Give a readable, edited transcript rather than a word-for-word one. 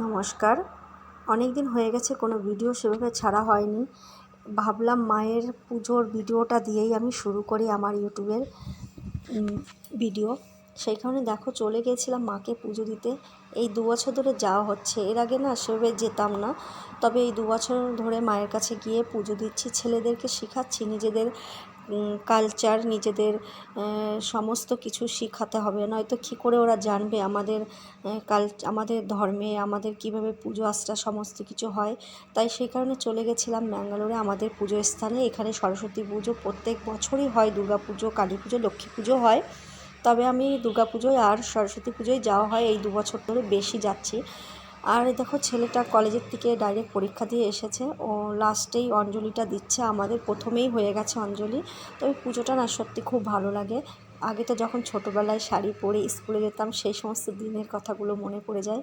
নমস্কার। অনেক দিন হয়ে গেছে কোনো ভিডিও সেভাবে ছাড়া হয়নি। ভাবলাম মায়ের পুজোর ভিডিওটা দিয়েই আমি শুরু করি আমার ইউটিউবের ভিডিও। সেই কারণে দেখো চলে গিয়েছিলাম মাকে পুজো দিতে। এই 2 বছর ধরে যাওয়া হচ্ছে। এর আগে না সেভাবে যেতাম না, তবে এই 2 বছর ধরে মায়ের কাছে গিয়ে পুজো দিচ্ছি। ছেলেদেরকে শেখাচ্ছি নিজেদের কালচার, নিজেদের সমস্ত কিছু শেখাতে হবে, নয়তো কী করে ওরা জানবে আমাদের ধর্মে আমাদের কীভাবে পুজো আচ্চা সমস্ত কিছু হয়। তাই সেই কারণে চলে গেছিলাম ব্যাঙ্গালোরে আমাদের পুজো স্থানে। এখানে সরস্বতী পুজো প্রত্যেক বছরই হয়, দুর্গা পুজো, কালী পুজো, লক্ষ্মী পুজো হয়। তবে আমি দুর্গা পুজোয় আর সরস্বতী পুজোয় যাওয়া হয়, এই 2 বছর ধরে বেশি যাচ্ছি। আর দেখো ছেলেটা কলেজের থেকে ডাইরেক্ট পরীক্ষা দিয়ে এসেছে, ও লাস্টেই অঞ্জলিটা দিচ্ছে। আমাদের প্রথমেই হয়ে গেছে অঞ্জলি। তবে পুজোটা না সত্যি খুব ভালো লাগে। আগে তো যখন ছোটোবেলায় শাড়ি পরে স্কুলে যেতাম, সেই সমস্ত দিনের কথাগুলো মনে পড়ে যায়।